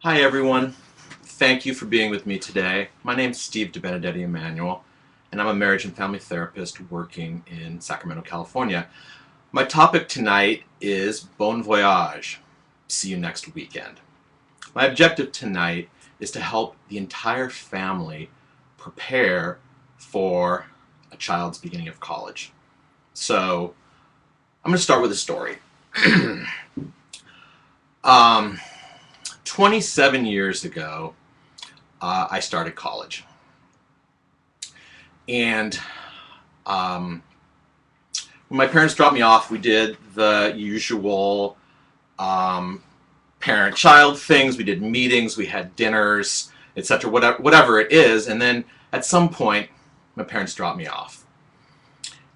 Hi everyone, thank you for being with me today. My name is Steve DeBenedetti Emanuel, and I'm a marriage and family therapist working in Sacramento, California. My topic tonight is Bon Voyage. See you next weekend. My objective tonight is to help the entire family prepare for a child's beginning of college. So I'm going to start with a story. um, 27 years ago, I started college. And when my parents dropped me off, we did the usual parent-child things. We did meetings, we had dinners, etc., whatever it is. And then at some point, my parents dropped me off.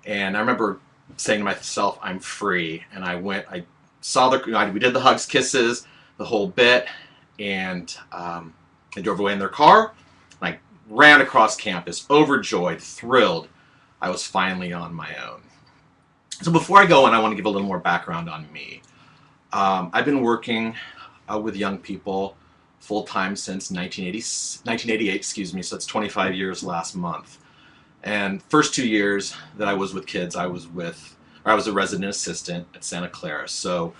And I remember saying to myself, I'm free. And I saw we did the hugs, kisses, the whole bit. And they drove away in their car. And I ran across campus, overjoyed, thrilled. I was finally on my own. So before I go on, I want to give a little more background on me. I've been working with young people full-time since 1988, excuse me, so it's 25 years last month. And first 2 years that I was with kids, I was a resident assistant at Santa Clara. So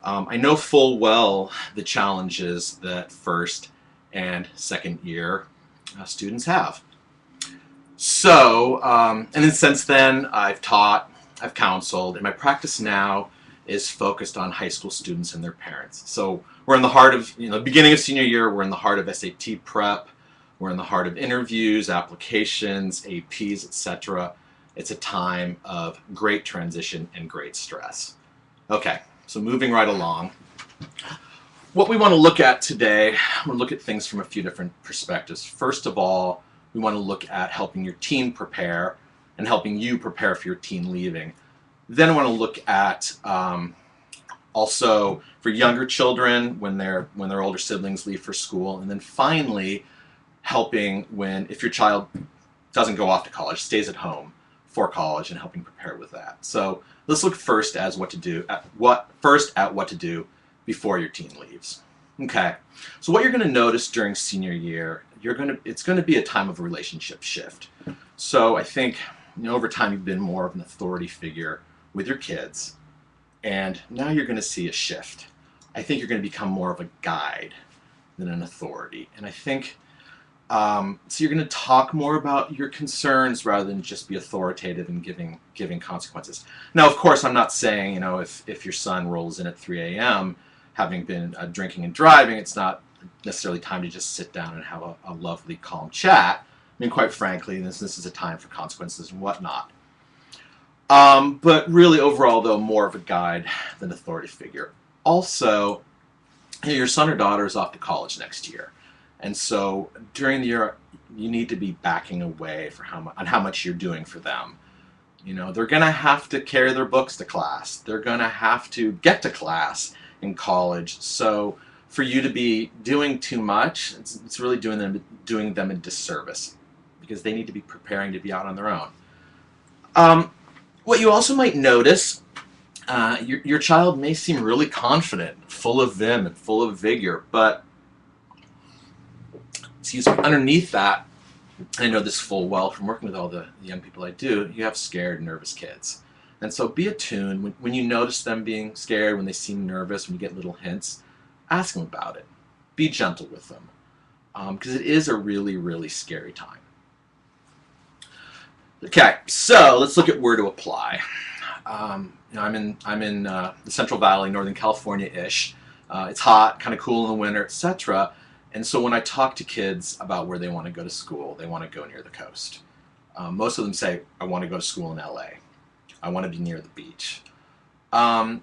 I know full well the challenges that first and second year students have. So, and then since then, I've taught, I've counseled, and my practice now is focused on high school students and their parents. So we're in the heart of, beginning of senior year, we're in the heart of SAT prep, we're in the heart of interviews, applications, APs, etc. It's a time of great transition and great stress. Okay, so moving right along. What we want to look at today, we'll look at things from a few different perspectives. First of all, we want to look at helping your teen prepare and helping you prepare for your teen leaving. Then I want to look at also for younger children when their older siblings leave for school, and then finally helping if your child doesn't go off to college, stays at home for college, and helping prepare with that. So let's look first at what to do before your teen leaves. Okay, so what you're going to notice during senior year, it's going to be a time of relationship shift. So I think over time you've been more of an authority figure with your kids, and now you're going to see a shift. I think you're going to become more of a guide than an authority, and I think so you're going to talk more about your concerns rather than just be authoritative and giving consequences. Now, of course, I'm not saying if your son rolls in at 3 a.m. having been drinking and driving, it's not necessarily time to just sit down and have a lovely, calm chat. I mean, quite frankly, this is a time for consequences and whatnot. But really, overall, though, more of a guide than authority figure. Also, your son or daughter is off to college next year. And so during the year, you need to be backing away on how much you're doing for them. They're going to have to carry their books to class. They're going to have to get to class in college. So for you to be doing too much, it's really doing them a disservice, because they need to be preparing to be out on their own. What you also might notice, your child may seem really confident, full of vim and full of vigor, but underneath that, I know this full well from working with all the young people I do, you have scared, nervous kids. And so be attuned. When you notice them being scared, when they seem nervous, when you get little hints, ask them about it. Be gentle with them, because it is a really, really scary time. Okay, so let's look at where to apply. I'm in the Central Valley, Northern California-ish. It's hot, kind of cool in the winter, etc. And so when I talk to kids about where they want to go to school, they want to go near the coast. Most of them say, I want to go to school in LA. I want to be near the beach. And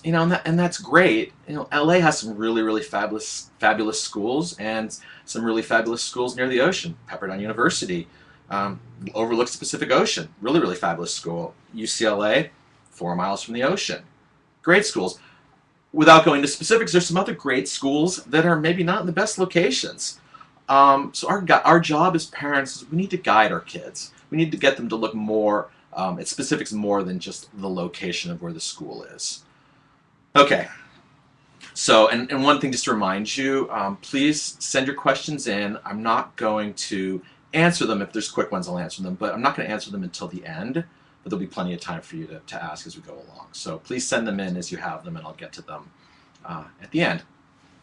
that's great. LA has some really, really fabulous schools, and some really fabulous schools near the ocean. Pepperdine University overlooks the Pacific Ocean. Really, really fabulous school. UCLA, 4 miles from the ocean. Great schools. Without going to specifics, there's some other great schools that are maybe not in the best locations. So our job as parents is we need to guide our kids. We need to get them to look more at specifics more than just the location of where the school is. Okay, So, and one thing just to remind you, please send your questions in. I'm not going to answer them. If there's quick ones, I'll answer them, but I'm not going to answer them until the end. But there'll be plenty of time for you to ask as we go along. So please send them in as you have them, and I'll get to them at the end.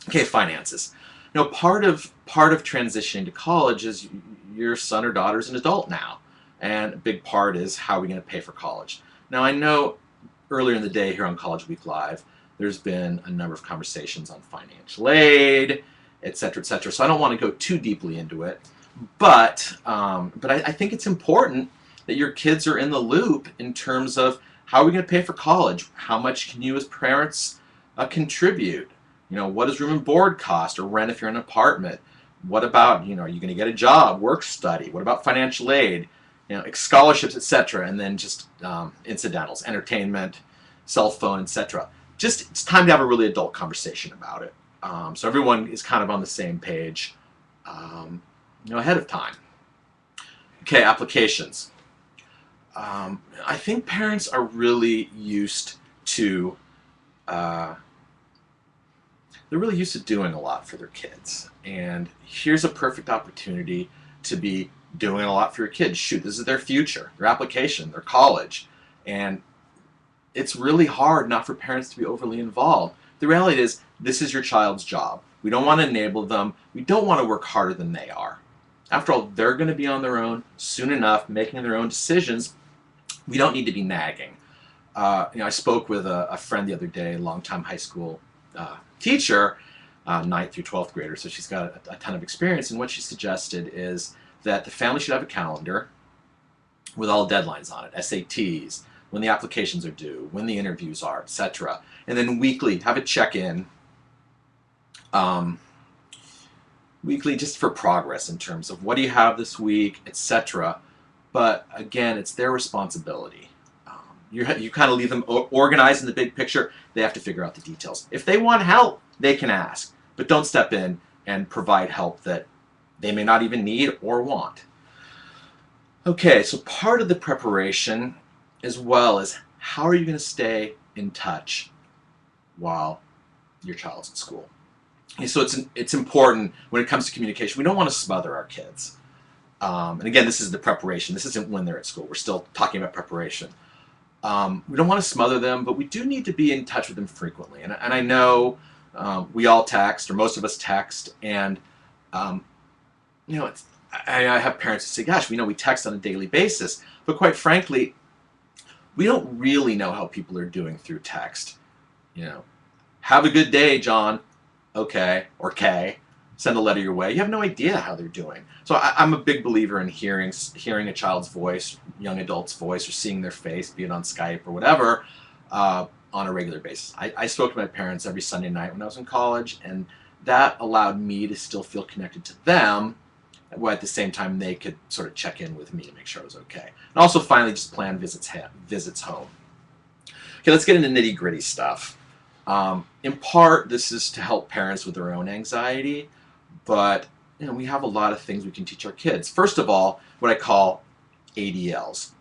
Okay, finances. Now, part of transitioning to college is your son or daughter is an adult now, and a big part is how are we going to pay for college. Now, I know earlier in the day here on College Week Live, there's been a number of conversations on financial aid, et cetera, so I don't want to go too deeply into it, but I think it's important that your kids are in the loop in terms of how are we going to pay for college? How much can you as parents contribute? You know, what does room and board cost, or rent if you're in an apartment? What about, you know, are you going to get a job, work study? What about financial aid? You know, scholarships, etc., and then just incidentals, entertainment, cell phone, etc. Just, it's time to have a really adult conversation about it. So everyone is kind of on the same page, you know, ahead of time. Okay, applications. I think parents are really used to they're really used to doing a lot for their kids, and here's a perfect opportunity to be doing a lot for your kids. Shoot, this is their future, their application, their college, and it's really hard not for parents to be overly involved. The reality is, this is your child's job. We don't want to enable them. We don't want to work harder than they are. After all, they're going to be on their own soon enough, making their own decisions. We don't need to be nagging. You know, I spoke with a friend the other day, a longtime high school teacher, 9th through 12th grader, so she's got a ton of experience, and what she suggested is that the family should have a calendar with all deadlines on it, SATs, when the applications are due, when the interviews are, etc. And then weekly, have a check-in, weekly just for progress in terms of what do you have this week, etc. But again, it's their responsibility. You kind of leave them organized in the big picture. They have to figure out the details. If they want help, they can ask, but don't step in and provide help that they may not even need or want. Okay, so part of the preparation as well is how are you going to stay in touch while your child's in school? Okay, so it's important when it comes to communication. We don't want to smother our kids. And again, this is the preparation. This isn't when they're at school. We're still talking about preparation. We don't want to smother them, but we do need to be in touch with them frequently. And I know we all text, or most of us text, and you know, I have parents who say, gosh, we know we text on a daily basis, but quite frankly, we don't really know how people are doing through text. You know, have a good day, John. Okay, or Kay. Send a letter your way. You have no idea how they're doing. So I'm a big believer in hearing a child's voice, young adult's voice, or seeing their face, be it on Skype or whatever, on a regular basis. I spoke to my parents every Sunday night when I was in college, and that allowed me to still feel connected to them, while at the same time they could sort of check in with me to make sure I was okay. And also finally just plan visits home. Okay, let's get into nitty-gritty stuff. In part, this is to help parents with their own anxiety, but you know, we have a lot of things we can teach our kids. First of all, what I call ADLs.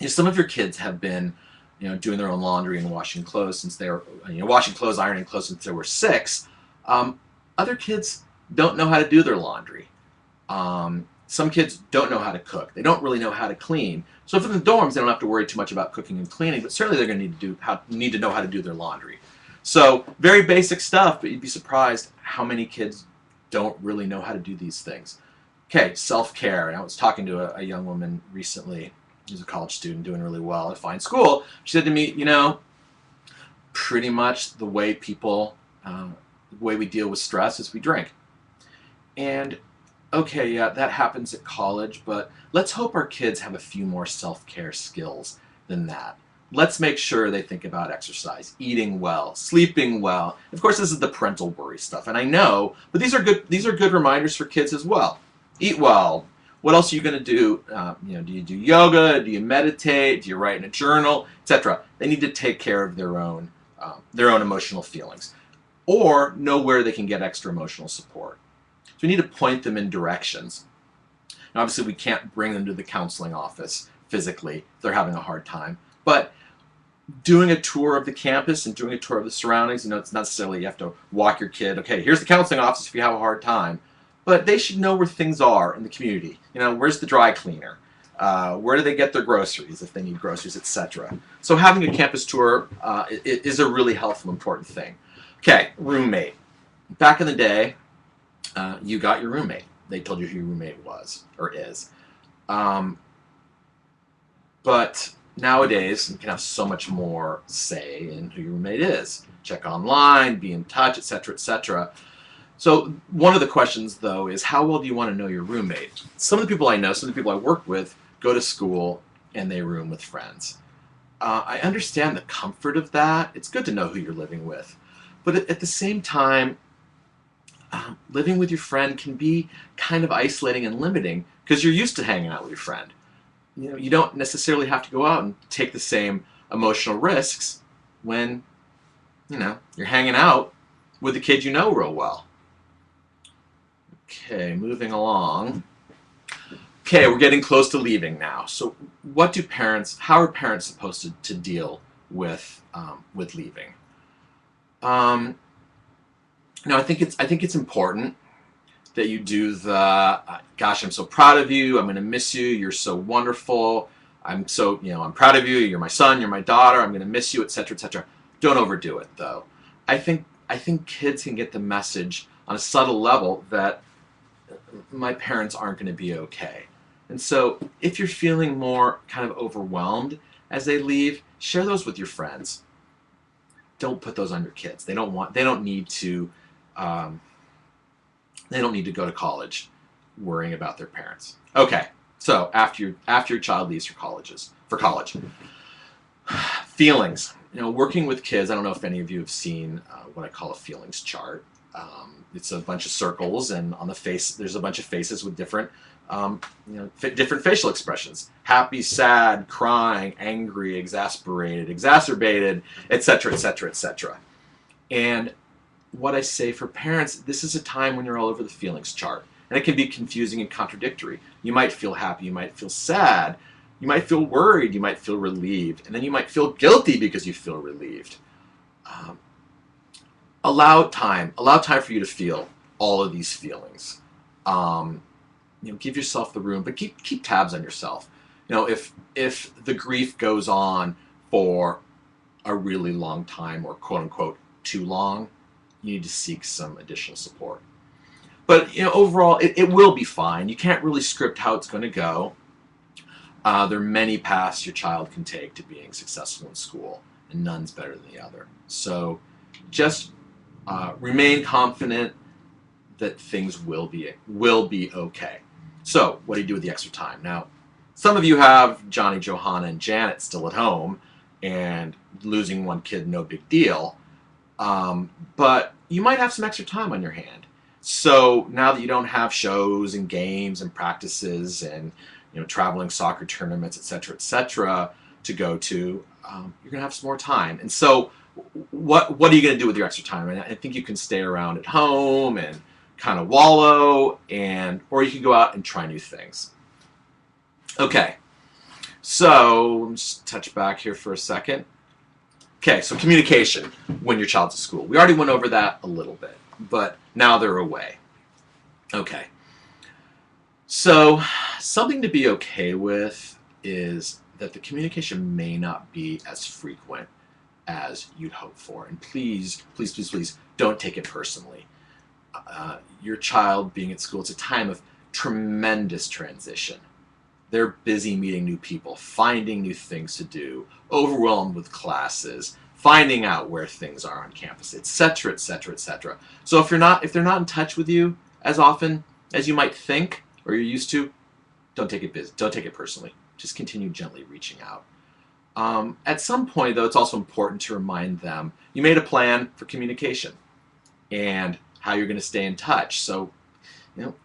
You know, some of your kids have been, you know, doing their own laundry and washing clothes since they were, you know, washing clothes, ironing clothes since they were 6. Other kids don't know how to do their laundry. Some kids don't know how to cook. They don't really know how to clean. So if in the dorms, they don't have to worry too much about cooking and cleaning, but certainly they're going to need to know how to do their laundry. So very basic stuff, but you'd be surprised how many kids don't really know how to do these things. Okay, self-care. And I was talking to a young woman recently, who's a college student doing really well at a fine school. She said to me, you know, pretty much the way we deal with stress is we drink. And okay, yeah, that happens at college, but let's hope our kids have a few more self-care skills than that. Let's make sure they think about exercise, eating well, sleeping well. Of course, this is the parental worry stuff, and I know, but these are good reminders for kids as well. Eat well. What else are you going to do? You know, do you do yoga? Do you meditate? Do you write in a journal, etc.? They need to take care of their own emotional feelings, or know where they can get extra emotional support. So we need to point them in directions. Now, obviously, we can't bring them to the counseling office physically if they're having a hard time, but doing a tour of the campus and doing a tour of the surroundings. It's not necessarily you have to walk your kid. Okay, here's the counseling office if you have a hard time, but they should know where things are in the community. Where's the dry cleaner? Where do they get their groceries if they need groceries, etc. So having a campus tour is a really helpful, important thing. Okay, roommate. Back in the day, you got your roommate. They told you who your roommate was or is. But nowadays, you can have so much more say in who your roommate is. Check online, be in touch, etc., etc. So one of the questions, though, is how well do you want to know your roommate? Some of the people I know, some of the people I work with, go to school and they room with friends. I understand the comfort of that. It's good to know who you're living with. But at the same time, living with your friend can be kind of isolating and limiting because you're used to hanging out with your friend. You don't necessarily have to go out and take the same emotional risks when, you're hanging out with the kid you know real well. Okay, moving along. Okay, we're getting close to leaving now. So how are parents supposed to deal with leaving? I think it's important that you do the, gosh, I'm so proud of you. I'm going to miss you. You're so wonderful. I'm proud of you. You're my son. You're my daughter. I'm going to miss you, etc., etc. Don't overdo it, though. I think kids can get the message on a subtle level that my parents aren't going to be okay. And so if you're feeling more kind of overwhelmed as they leave, share those with your friends. Don't put those on your kids. They don't need to go to college worrying about their parents. Okay, so after your child leaves for college. Feelings. Working with kids, I don't know if any of you have seen what I call a feelings chart. It's a bunch of circles, and on the face, there's a bunch of faces with different facial expressions. Happy, sad, crying, angry, exasperated, exacerbated, etc., etc., etc. And what I say for parents, this is a time when you're all over the feelings chart. And it can be confusing and contradictory. You might feel happy, you might feel sad, you might feel worried, you might feel relieved, and then you might feel guilty because you feel relieved. Allow time for you to feel all of these feelings. Give yourself the room, but keep tabs on yourself. If the grief goes on for a really long time, or quote unquote too long, you need to seek some additional support. But overall, it will be fine. You can't really script how it's going to go. There are many paths your child can take to being successful in school, and none's better than the other. So just remain confident that things will be okay. So what do you do with the extra time? Now, some of you have Johnny, Johanna, and Janet still at home, and losing one kid, no big deal. But you might have some extra time on your hand. So now that you don't have shows and games and practices and traveling soccer tournaments, etc., etc., to go to, you're gonna have some more time. And so, what are you gonna do with your extra time? And I think you can stay around at home and kind of wallow, or you can go out and try new things. Okay, so let's touch back here for a second. Okay, so communication when your child's at school. We already went over that a little bit, but now they're away. Okay, so something to be okay with is that the communication may not be as frequent as you'd hope for. And please, please, please, please don't take it personally. Your child being at school, it's a time of tremendous transition. They're busy meeting new people, finding new things to do, overwhelmed with classes, finding out where things are on campus, etc., etc., etc. So if they're not in touch with you as often as you might think or you're used to, don't take it personally. Just continue gently reaching out. At some point, though, it's also important to remind them you made a plan for communication and how you're going to stay in touch. So,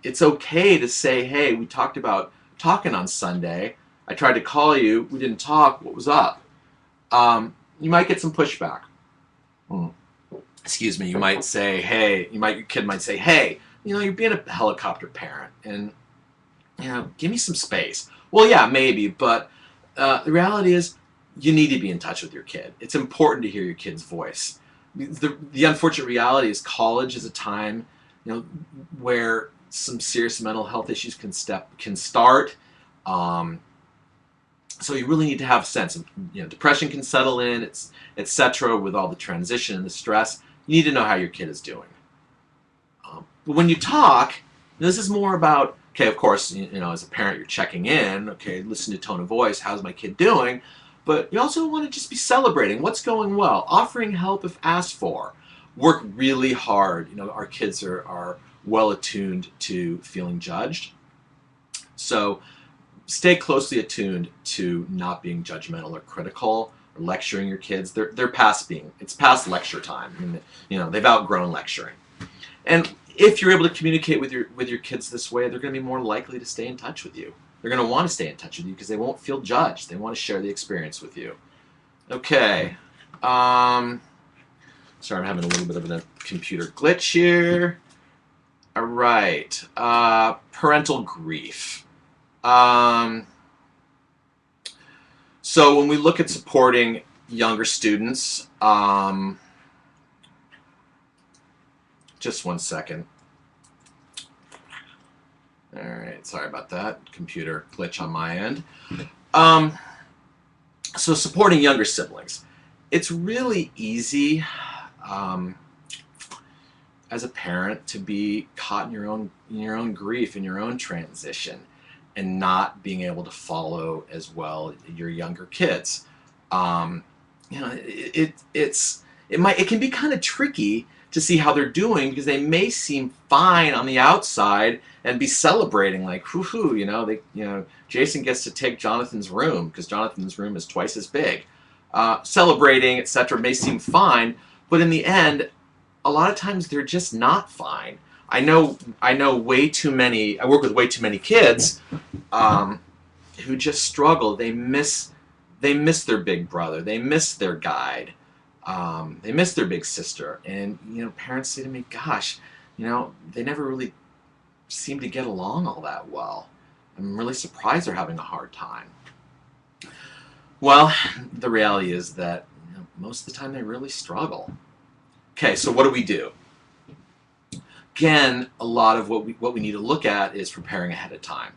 it's okay to say, hey, we talked about talking on Sunday. I tried to call you. We didn't talk. What was up? You might get some pushback. Excuse me. You might say, hey, your kid might say, hey, you're being a helicopter parent and, give me some space. Well, yeah, maybe, but the reality is you need to be in touch with your kid. It's important to hear your kid's voice. The unfortunate reality is college is a time, where some serious mental health issues can start. So you really need to have a sense of, depression can settle in, etc. With all the transition and the stress. You need to know how your kid is doing. But when you talk, this is more about, okay, of course, as a parent, you're checking in, okay, listen to tone of voice, how's my kid doing? But you also want to just be celebrating what's going well, offering help if asked for. Work really hard. Our kids are well attuned to feeling judged. So stay closely attuned to not being judgmental or critical or lecturing your kids. It's past lecture time. They've outgrown lecturing. And if you're able to communicate with your kids this way, they're going to be more likely to stay in touch with you. They're going to want to stay in touch with you because they won't feel judged. They want to share the experience with you. Okay. Sorry, I'm having a little bit of a computer glitch here. All right. Parental grief. So when we look at supporting younger students, just one second. All right, sorry about that. Computer glitch on my end. So supporting younger siblings. It's really easy as a parent to be caught in your own grief, in your own transition, and not being able to follow as well your younger kids. It can be kind of tricky to see how they're doing because they may seem fine on the outside and be celebrating like, hoo-hoo, Jason gets to take Jonathan's room because Jonathan's room is twice as big. Celebrating, etc. may seem fine, but in the end, a lot of times they're just not fine. I know way too many. I work with way too many kids who just struggle. They miss their big brother. They miss their guide. They miss their big sister. And parents say to me, "Gosh, they never really seem to get along all that well. I'm really surprised they're having a hard time." Well, the reality is that most of the time they really struggle. Okay, so what do we do? Again, a lot of what we need to look at is preparing ahead of time.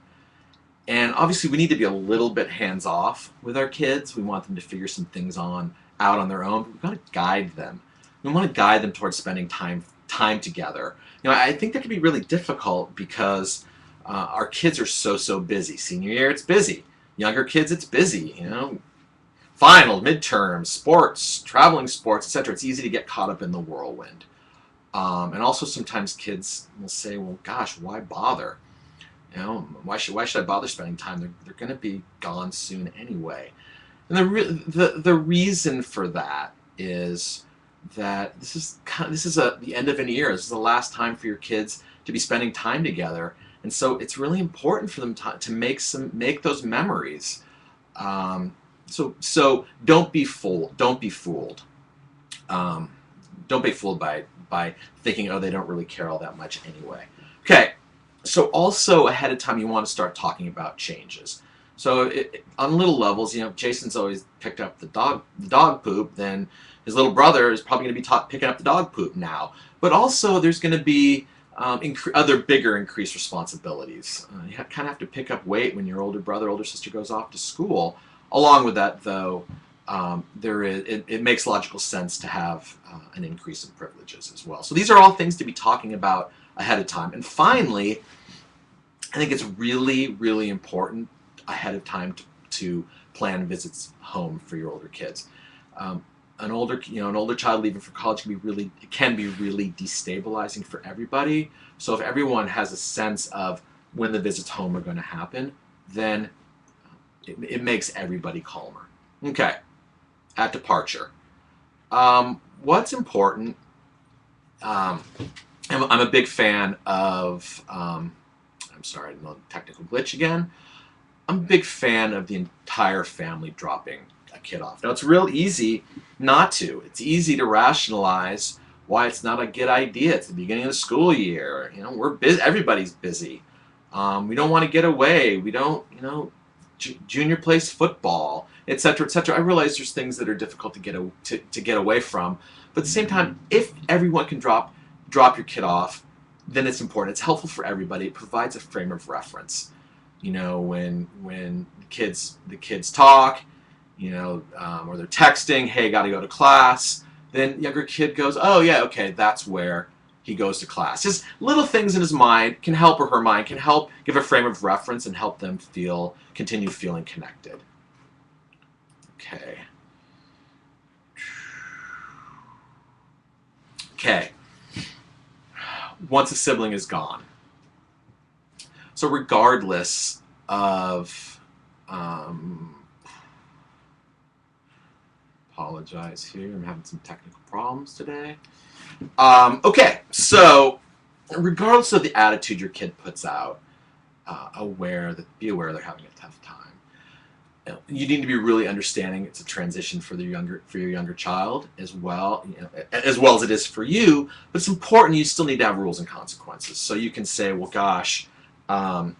And obviously we need to be a little bit hands-off with our kids. We want them to figure some things out on their own, but we've got to guide them. We want to guide them towards spending time together. I think that can be really difficult because our kids are so busy. Senior year, it's busy. Younger kids, it's busy. Final, midterms, sports, traveling sports, etc. It's easy to get caught up in the whirlwind. And also sometimes kids will say, well, gosh, why bother? Why should I bother spending time? They're going to be gone soon anyway. And the reason for that is that this is the end of an year. This is the last time for your kids to be spending time together, and so it's really important for them to make those memories. So don't be fooled. Don't be fooled. Don't be fooled by thinking, oh, they don't really care all that much anyway. Okay. So also ahead of time, you want to start talking about changes. So on little levels, Jason's always picked up the dog poop, then his little brother is probably going to be picking up the dog poop now. But also there's going to be other bigger increased responsibilities. You kind of have to pick up weight when your older brother, older sister goes off to school. Along with that, though, it makes logical sense to have an increase in privileges as well. So these are all things to be talking about ahead of time. And finally, I think it's really, really important ahead of time to plan visits home for your older kids. An older child leaving for college can be really destabilizing for everybody. So if everyone has a sense of when the visits home are going to happen, then it makes everybody calmer. Okay, at departure. What's important? I'm a big fan of. I'm sorry, no technical glitch again. I'm a big fan of the entire family dropping a kid off. Now, it's real easy not to. It's easy to rationalize why it's not a good idea. It's the beginning of the school year. We're busy. Everybody's busy. We don't want to get away. We don't, junior plays football. etc., etc. I realize there's things that are difficult to get away from, but at the same time, if everyone can drop your kid off, then it's important. It's helpful for everybody. It provides a frame of reference. You know, when the kids talk, you know, or they're texting, hey, got to go to class. Then the younger kid goes, oh yeah, okay, that's where he goes to class. Just little things in his mind can help, or her mind can help give a frame of reference and help them continue feeling connected. Okay. Okay. Once a sibling is gone. So regardless of, apologize here, I'm having some technical problems today. Okay, so regardless of the attitude your kid puts out, be aware they're having a tough time. You need to be really understanding it's a transition for your younger child as well, as well as it is for you. But it's important. You still need to have rules and consequences. So you can say, well, gosh, they're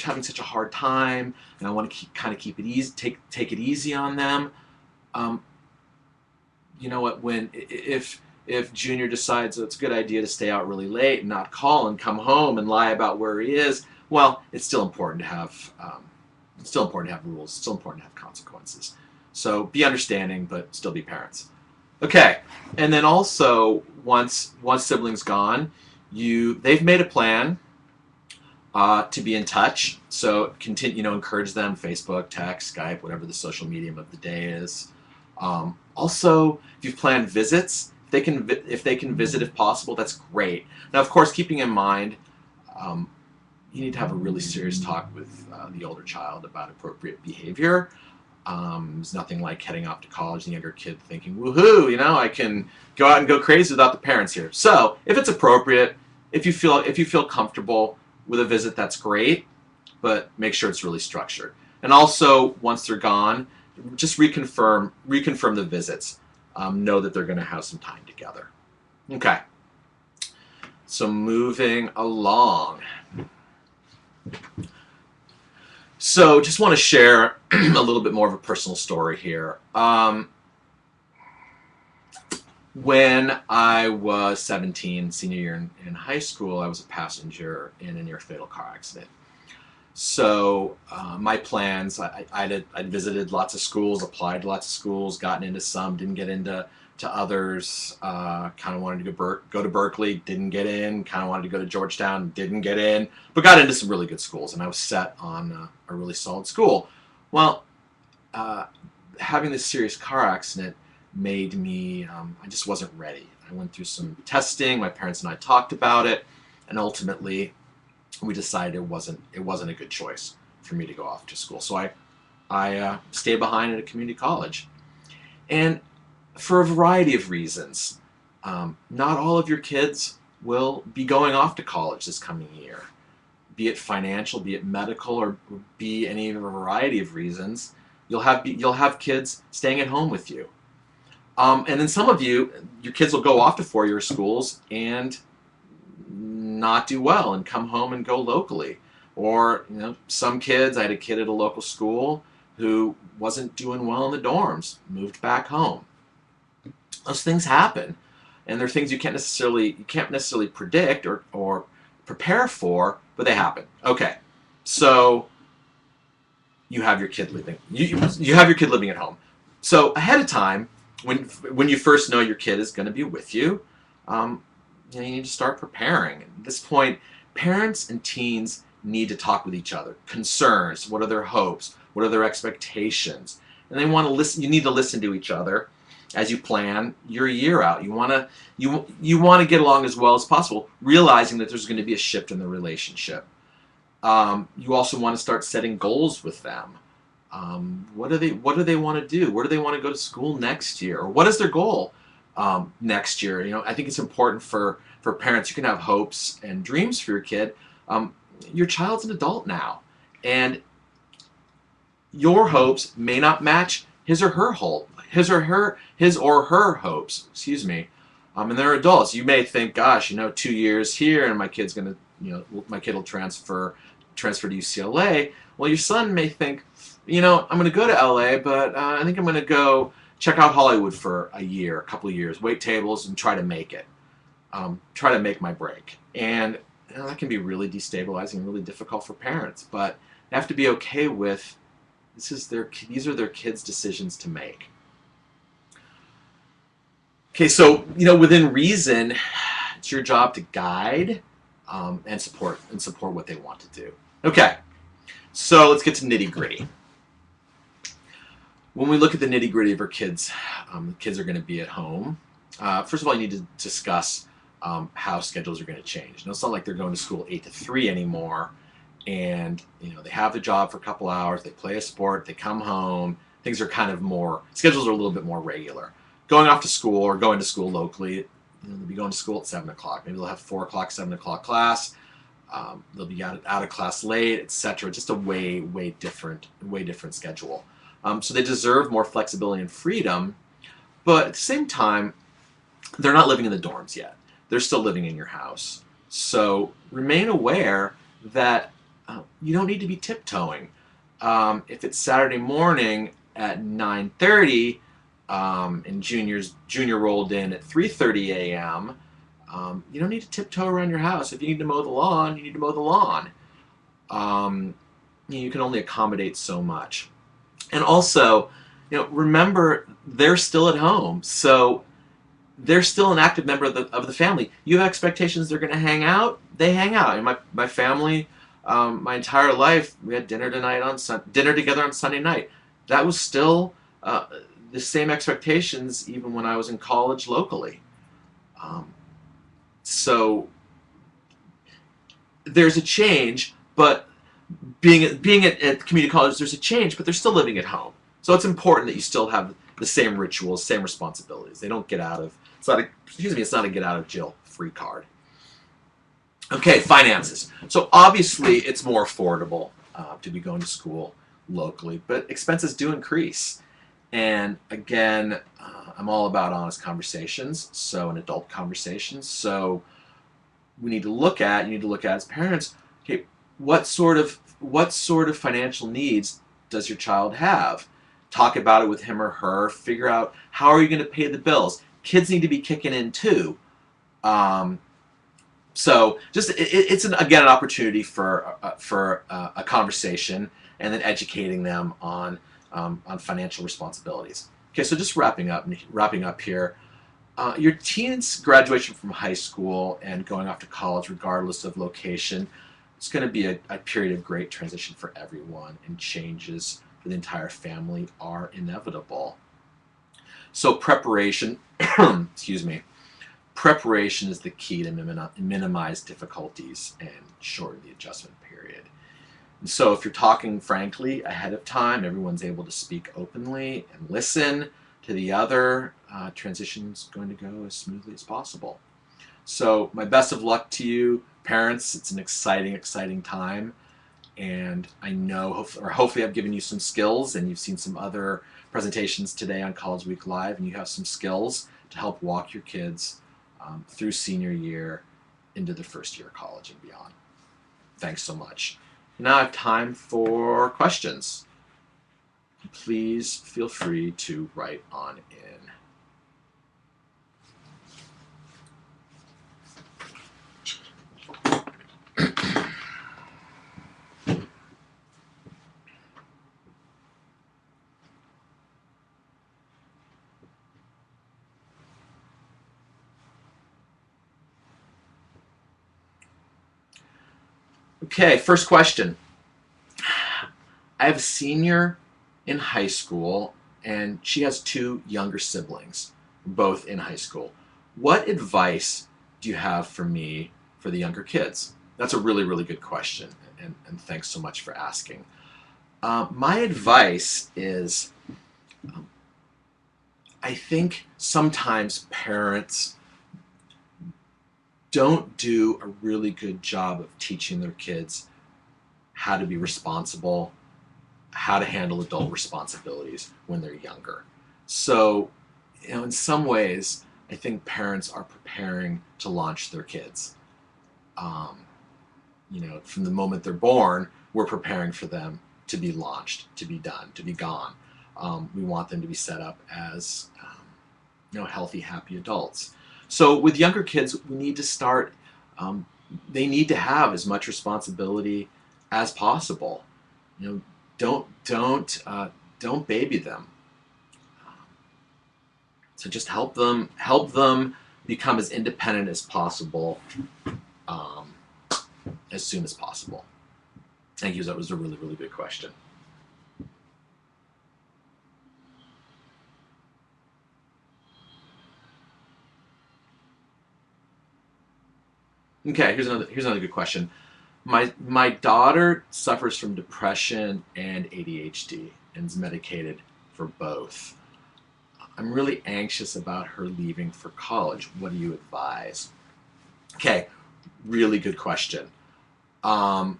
having such a hard time, and I want to keep it easy, take it easy on them. You know what? If Junior decides it's a good idea to stay out really late and not call and come home and lie about where he is, well, it's still important to have rules. It's still important to have consequences. So be understanding, but still be parents. Okay, and then also once sibling's gone, they've made a plan to be in touch. So encourage them, Facebook, text, Skype, whatever the social medium of the day is. Also, if you've planned visits, if they can visit if possible, that's great. Now, of course, keeping in mind, you need to have a really serious talk with the older child about appropriate behavior. There's nothing like heading off to college and the younger kid thinking, woohoo, I can go out and go crazy without the parents here. So if it's appropriate, if you feel comfortable with a visit, that's great, but make sure it's really structured. And also, once they're gone, just reconfirm the visits. Know that they're going to have some time together. Okay. So moving along. So just want to share a little bit more of a personal story here. When I was 17, senior year in high school, I was a passenger in a near-fatal car accident. So my plans, I'd visited lots of schools, applied to lots of schools, gotten into some, didn't get into others. Kind of wanted to go to Berkeley, didn't get in. Kind of wanted to go to Georgetown, didn't get in. But got into some really good schools, and I was set on a really solid school. Well, having this serious car accident made me, I just wasn't ready. I went through some testing. My parents and I talked about it, and ultimately we decided it wasn't a good choice for me to go off to school. So I stayed behind at a community college. And for a variety of reasons, not all of your kids will be going off to college this coming year. Be it financial, be it medical, or be any of a variety of reasons, you'll have kids staying at home with you. And then some of your kids will go off to four-year schools and not do well and come home and go locally. Or some kids, I had a kid at a local school who wasn't doing well in the dorms, moved back home. Those things happen, and they're things you can't necessarily predict or prepare for, but they happen. Okay, so you have your kid living. You have your kid living at home. So ahead of time, when you first know your kid is going to be with you, you need to start preparing. At this point, parents and teens need to talk with each other. Concerns, what are their hopes? What are their expectations? And they want to listen. You need to listen to each other as you plan your year out. You want to get along as well as possible, realizing that there's going to be a shift in the relationship. You also want to start setting goals with them. What do they want to do? Where do they want to go to school next year? Or what is their goal next year? I think it's important for parents. You can have hopes and dreams for your kid. Your child's an adult now, and your hopes may not match his or her hopes. Excuse me. And they're adults. You may think, gosh, 2 years here, and my kid's gonna, my kid will transfer to UCLA. Well, your son may think, I'm going to go to LA, but I think I'm going to go check out Hollywood for a year, a couple of years, wait tables, and try to make it. Try to make my break. And that can be really destabilizing, really difficult for parents. But they have to be okay with these are their kids' decisions to make. Okay, so within reason, it's your job to guide and support what they want to do. Okay, so let's get to nitty gritty. When we look at the nitty gritty of our kids, the kids are going to be at home. First of all, you need to discuss how schedules are going to change. It's not like they're going to school 8 to 3 anymore, and they have the job for a couple hours, they play a sport, they come home. Things are kind of schedules are a little bit more regular. Going off to school or going to school locally, they'll be going to school at 7 o'clock. Maybe they'll have 4 o'clock, 7 o'clock class. They'll be out of class late, etc. Just a way different schedule. So they deserve more flexibility and freedom, but at the same time, they're not living in the dorms yet. They're still living in your house. So remain aware that you don't need to be tiptoeing. If it's Saturday morning at 9:30 and junior rolled in at 3:30 a.m., you don't need to tiptoe around your house. If you need to mow the lawn, you need to mow the lawn. You can only accommodate so much. And also, remember, they're still at home. So they're still an active member of the family. You have expectations they're going to hang out. They hang out. And my family, my entire life, we had dinner together on Sunday night. That was still the same expectations even when I was in college locally. So there's a change, but being at community college, there's a change, but they're still living at home. So it's important that you still have the same rituals, same responsibilities. They don't get out of it's not a get out of jail free card. Okay, finances. So obviously it's more affordable to be going to school locally, but expenses do increase. And again, I'm all about honest conversations, and adult conversations. So you need to look at as parents, okay, what sort of financial needs does your child have? Talk about it with him or her. Figure out, how are you going to pay the bills? Kids need to be kicking in too. So it's an opportunity for a conversation, and then educating them on financial responsibilities. Okay, so just wrapping up here. Your teen's graduation from high school and going off to college, regardless of location, it's going to be a period of great transition for everyone, and changes for the entire family are inevitable. So preparation, preparation is the key to minimize difficulties and shorten the adjustment period. And so if you're talking frankly ahead of time, everyone's able to speak openly and listen to the other, transition's going to go as smoothly as possible. So my best of luck to you, parents. It's an exciting time. And I know, hopefully I've given you some skills, and you've seen some other presentations today on College Week Live, and you have some skills to help walk your kids through senior year into the first year of college and beyond. Thanks so much. Now I have time for questions. Please feel free to write on in. Okay, first question. I have a senior in high school, and she has 2 younger siblings, both in high school. What advice do you have for me for the younger kids? That's a really, really good question, and thanks so much for asking. My advice is, I think sometimes parents don't do a really good job of teaching their kids how to be responsible, how to handle adult responsibilities when they're younger. So, in some ways, I think parents are preparing to launch their kids. From the moment they're born, we're preparing for them to be launched, to be done, to be gone. We want them to be set up as healthy, happy adults. So with younger kids, we need to start. They need to have as much responsibility as possible. Don't baby them. So just help them become as independent as possible, as soon as possible. Thank you. That was a really, really good question. Okay, here's another good question. My daughter suffers from depression and ADHD and is medicated for both. I'm really anxious about her leaving for college. What do you advise? Okay, really good question. One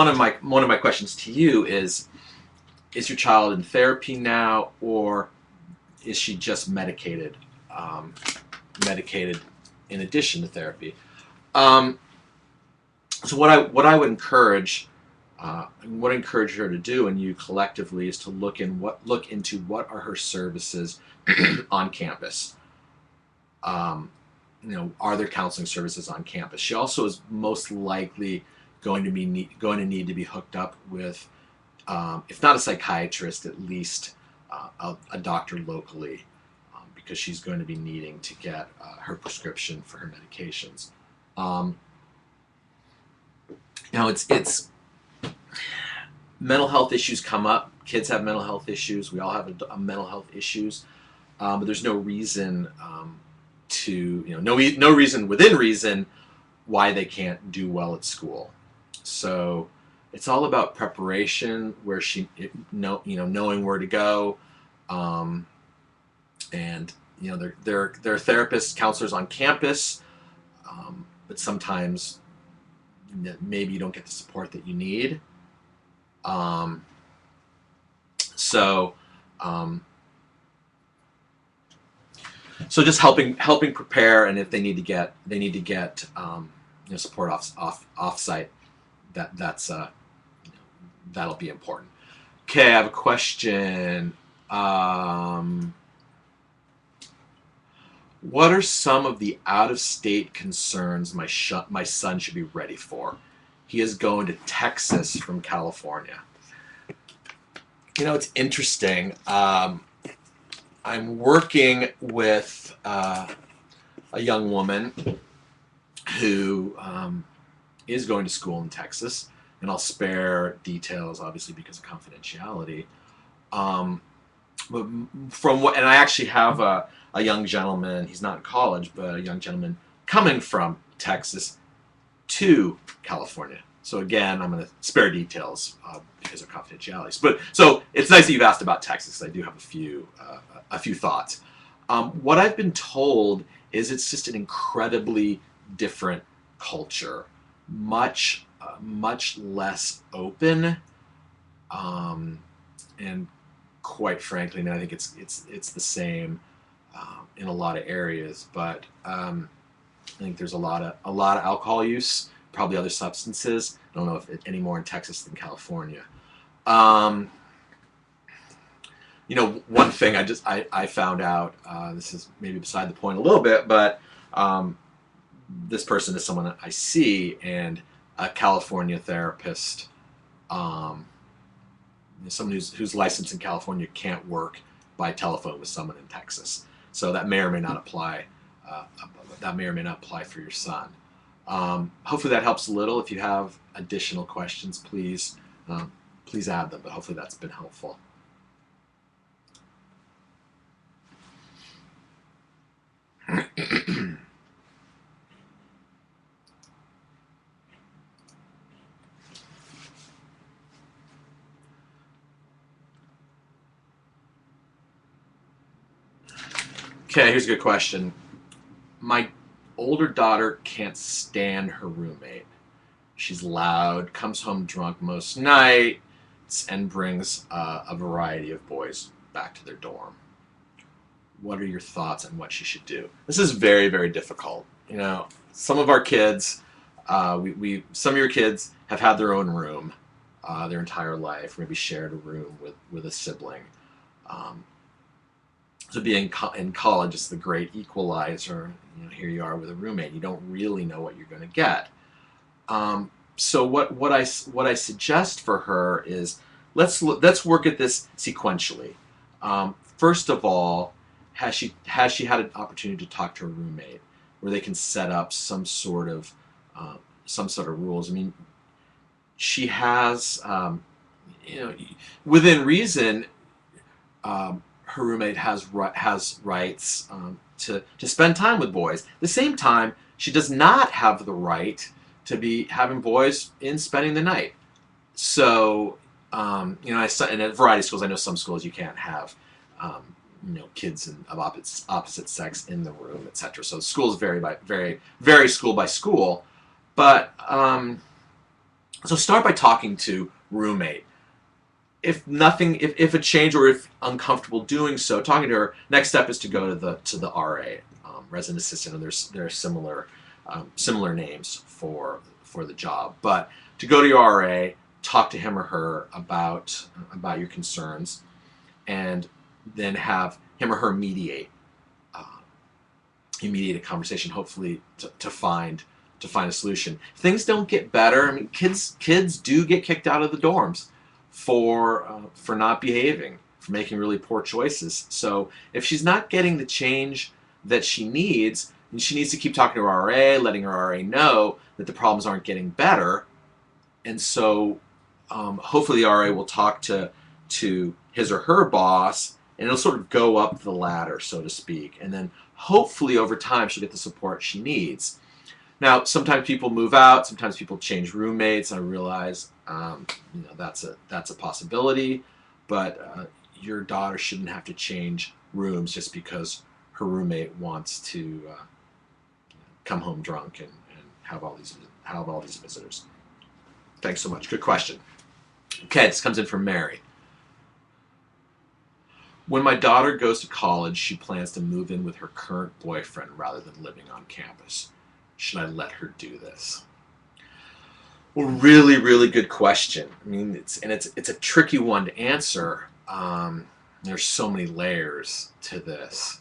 of my questions to you is your child in therapy now, or is she just medicated? Medicated in addition to therapy. So what I would encourage her to do, and you collectively, is to look into what are her services on campus. Are there counseling services on campus? She also is most likely going to need to be hooked up with, if not a psychiatrist, at least a doctor locally, because she's going to be needing to get her prescription for her medications. It's mental health issues come up. Kids have mental health issues. We all have mental health issues, but there's no reason no reason within reason why they can't do well at school. So it's all about preparation, where knowing where to go, and there are therapists, counselors on campus, but sometimes maybe you don't get the support that you need. So just helping prepare, and if they need to get support off site, that'll be important. Okay, I have a question. What are some of the out-of-state concerns my son should be ready for? He is going to Texas from California. It's interesting. I'm working with a young woman who is going to school in Texas, and I'll spare details, obviously, because of confidentiality. But and I actually have a young gentleman, he's not in college, but a young gentleman coming from Texas to California. So again, I'm going to spare details because of confidentiality. But so it's nice that you've asked about Texas. I do have a few thoughts. What I've been told is it's just an incredibly different culture, much less open, and quite frankly, I think it's the same in a lot of areas. But I think there's a lot of alcohol use, probably other substances. I don't know if any more in Texas than California. One thing I found out, this is maybe beside the point a little bit, but this person is someone that I see, and a California therapist, someone who's licensed in California can't work by telephone with someone in Texas. So that may or may not apply. For your son. Hopefully that helps a little. If you have additional questions, please add them. But hopefully that's been helpful. Okay, here's a good question. My older daughter can't stand her roommate. She's loud, comes home drunk most nights, and brings a variety of boys back to their dorm. What are your thoughts on what she should do? This is very, very difficult. Some of our kids, some of your kids have had their own room. their entire life, maybe shared a room with a sibling. Um, so being in college is the great equalizer. Here you are with a roommate. You don't really know what you're going to get. So what I suggest for her is let's work at this sequentially. First of all, has she had an opportunity to talk to her roommate where they can set up some sort of rules? I mean, she has within reason. Her roommate has rights to spend time with boys. At the same time, she does not have the right to be having boys in spending the night. So, in a variety of schools, I know some schools you can't have, kids of opposite sex in the room, etc. So schools vary school by school. But so start by talking to roommate. If a change or if uncomfortable doing so, talking to her, next step is to go to the RA, resident assistant, and there are similar names for the job. But to go to your RA, talk to him or her about your concerns, and then have him or her mediate a conversation, hopefully to find a solution. If things don't get better, I mean, kids do get kicked out of the dorms for not behaving, for making really poor choices. So if she's not getting the change that she needs, then she needs to keep talking to her RA, letting her RA know that the problems aren't getting better. And so hopefully the RA will talk to his or her boss, and it'll sort of go up the ladder, so to speak. And then hopefully over time she'll get the support she needs. Now, sometimes people move out, sometimes people change roommates. I realize that's a possibility, but your daughter shouldn't have to change rooms just because her roommate wants to come home drunk and have all these visitors. Thanks so much. Good question. Okay, this comes in from Mary. When my daughter goes to college, she plans to move in with her current boyfriend rather than living on campus. Should I let her do this? Well, really, really good question. I mean, it's a tricky one to answer. There's so many layers to this.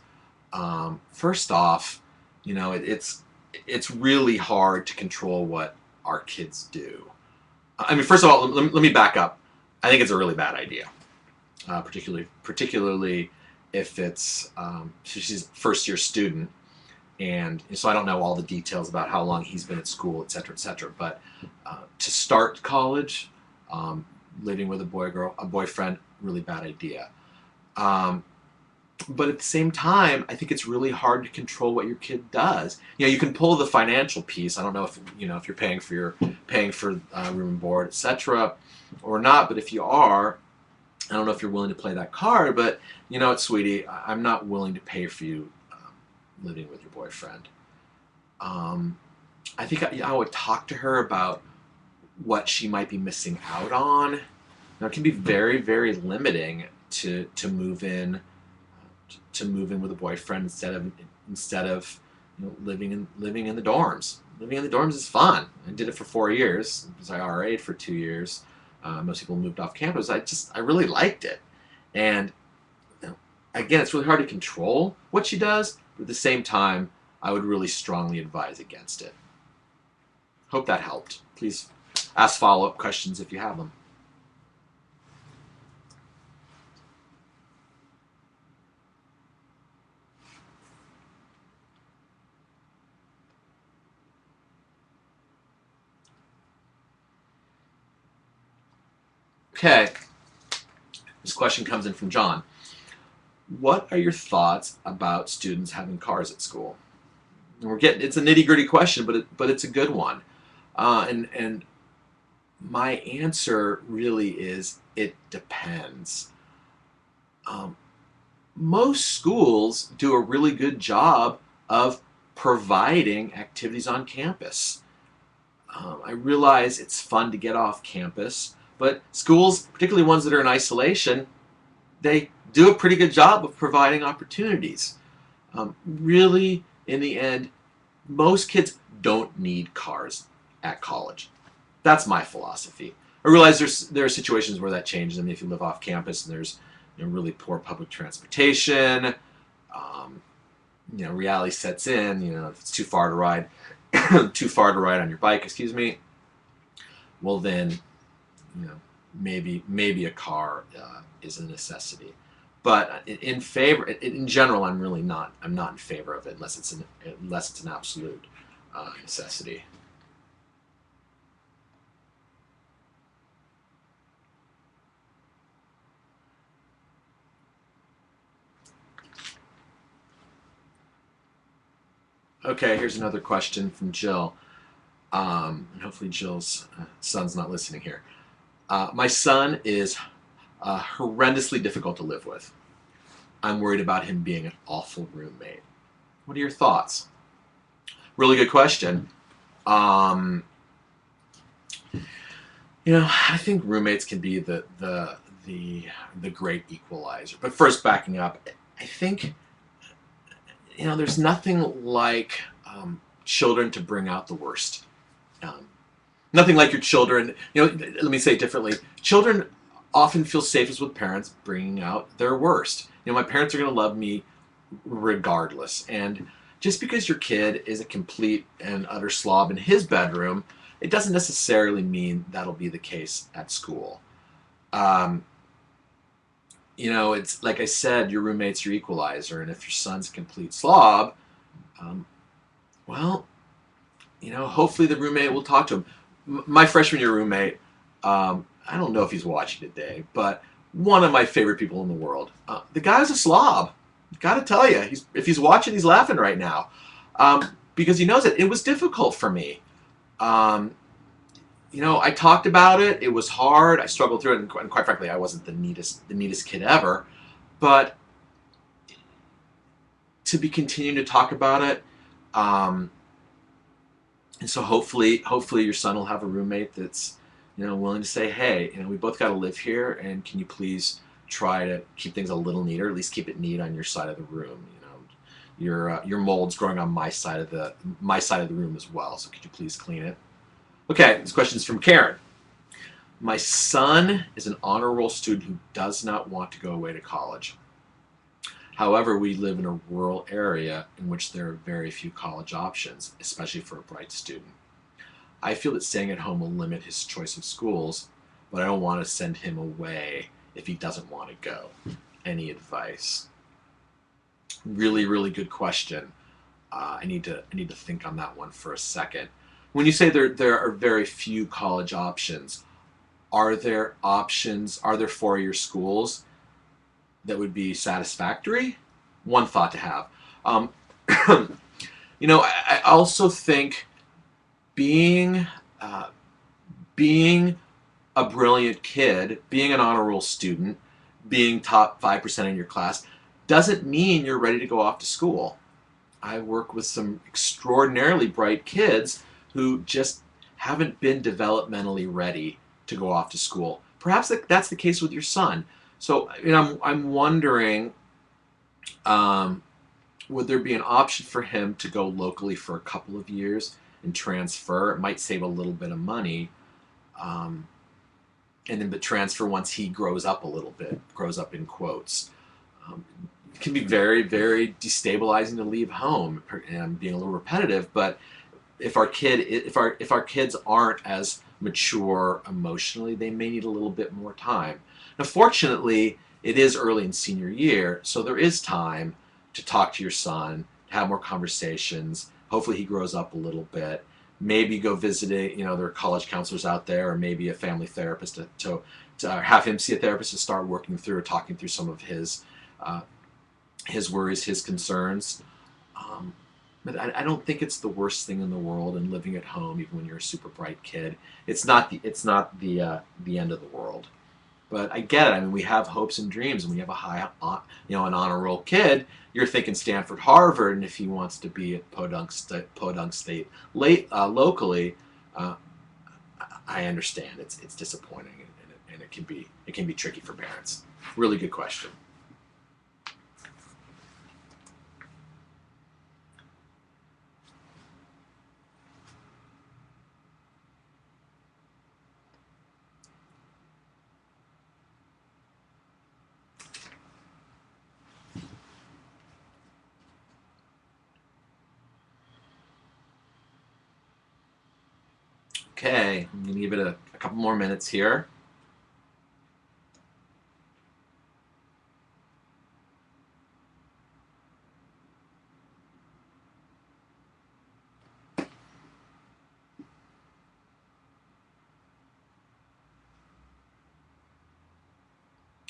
First off, it's really hard to control what our kids do. I mean, first of all, let me back up. I think it's a really bad idea, particularly if she's a first-year student. And so I don't know all the details about how long he's been at school, et cetera, but to start college, living with a boyfriend, really bad idea. But at the same time, I think it's really hard to control what your kid does. You can pull the financial piece. I don't know if you're paying for room and board, et cetera, or not. But if you are, I don't know if you're willing to play that card. But sweetie, I'm not willing to pay for you living with your boyfriend. I think I would talk to her about what she might be missing out on. Now, it can be very, very limiting to move in with a boyfriend instead of living in the dorms. Living in the dorms is fun. I did it for 4 years because I RA'd for 2 years. Most people moved off campus. I really liked it, and again, it's really hard to control what she does. But at the same time, I would really strongly advise against it. Hope that helped. Please ask follow-up questions if you have them. Okay. This question comes in from John. What are your thoughts about students having cars at school? And it's a nitty-gritty question, but it's a good one. And my answer really is it depends. Most schools do a really good job of providing activities on campus. I realize it's fun to get off campus, but schools, particularly ones that are in isolation, they do a pretty good job of providing opportunities. Really, in the end, most kids don't need cars at college. That's my philosophy. I realize there are situations where that changes. I mean, if you live off campus and there's really poor public transportation, um, reality sets in. If it's too far to ride, too far to ride on your bike, excuse me. Well, then, maybe a car is a necessity. But in general, I'm not in favor of it unless it's an absolute necessity. Okay, here's another question from Jill. And hopefully Jill's son's not listening here. My son is horrendously difficult to live with. I'm worried about him being an awful roommate. What are your thoughts? Really good question. Um, I think roommates can be the great equalizer. But first, backing up, I think there's nothing like children to bring out the worst. Um, Nothing like your children. Let me say it differently. Children often feel safest with parents bringing out their worst. My parents are going to love me regardless. And just because your kid is a complete and utter slob in his bedroom, it doesn't necessarily mean that'll be the case at school. Um, it's like I said, your roommate's your equalizer. And if your son's a complete slob, um, well, hopefully the roommate will talk to him. My freshman year roommate, I don't know if he's watching today, but one of my favorite people in the world. The guy's a slob. Got to tell you, if he's watching, he's laughing right now, because he knows it. It was difficult for me. Um, I talked about it. It was hard. I struggled through it, and quite frankly, I wasn't the neatest kid ever. But to be continuing to talk about it, um, and so hopefully your son will have a roommate that's willing to say, hey, we both got to live here, and can you please try to keep things a little neater, at least keep it neat on your side of the room. Your mold's growing on my side of the room as well, so could you please clean it? Okay, this question is from Karen. My son is an honor roll student who does not want to go away to college. However, we live in a rural area in which there are very few college options, especially for a bright student. I feel that staying at home will limit his choice of schools, but I don't want to send him away if he doesn't want to go. Any advice? Really, really good question. I need to think on that one for a second. When you say there are very few college options, are there options? Are there four-year schools that would be satisfactory? One thought to have. Um, I also think being uh, being a brilliant kid, being an honor roll student, being top 5% in your class, doesn't mean you're ready to go off to school. I work with some extraordinarily bright kids who just haven't been developmentally ready to go off to school. Perhaps that's the case with your son. So I'm wondering, um, would there be an option for him to go locally for a couple of years and transfer? It might save a little bit of money, um, and then the transfer once he grows up a little bit, grows up in quotes. Um, it can be very, very destabilizing to leave home and being a little repetitive. But if our kids aren't as mature emotionally, they may need a little bit more time. Now, fortunately, it is early in senior year, so there is time to talk to your son, have more conversations. Hopefully, he grows up a little bit. Maybe go visit it. There are college counselors out there, or maybe a family therapist to have him see a therapist to start working through or talking through some of his worries, his concerns. Um, but I don't think it's the worst thing in the world. And living at home, even when you're a super bright kid, it's not the end of the world. But I get it. I mean, we have hopes and dreams, and when you have an honor roll kid, you're thinking Stanford, Harvard, and if he wants to be at Podunk State locally, uh, I understand. It's disappointing, and it can be tricky for parents. Really good question. Okay, I'm going to give it a couple more minutes here.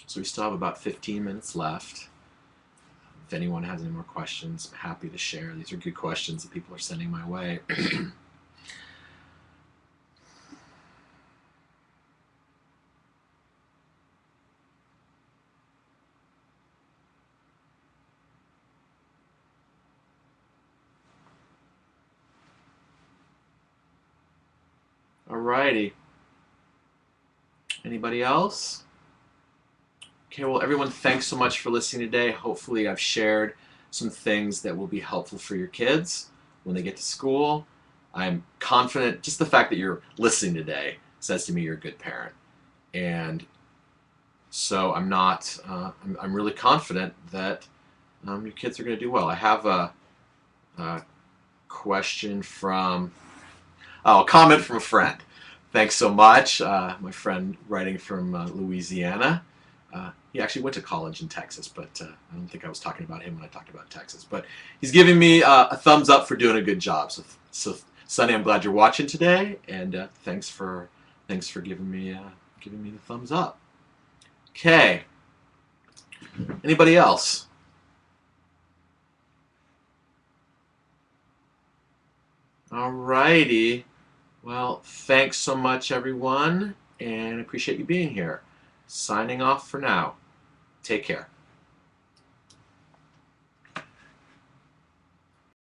So we still have about 15 minutes left. If anyone has any more questions, I'm happy to share. These are good questions that people are sending my way. Alrighty. Anybody else? Okay, well, everyone, thanks so much for listening today. Hopefully I've shared some things that will be helpful for your kids when they get to school. I'm confident, just the fact that you're listening today says to me you're a good parent. And so I'm not, I'm really confident that your kids are going to do well. I have a question from, a comment from a friend. Thanks so much. My friend writing from Louisiana. He actually went to college in Texas, but I don't think I was talking about him when I talked about Texas. But he's giving me a thumbs up for doing a good job. So Sonny, I'm glad you're watching today, and thanks for giving me the thumbs up. Okay. Anybody else? Alrighty. Well, thanks so much, everyone, and I appreciate you being here. Signing off for now. Take care.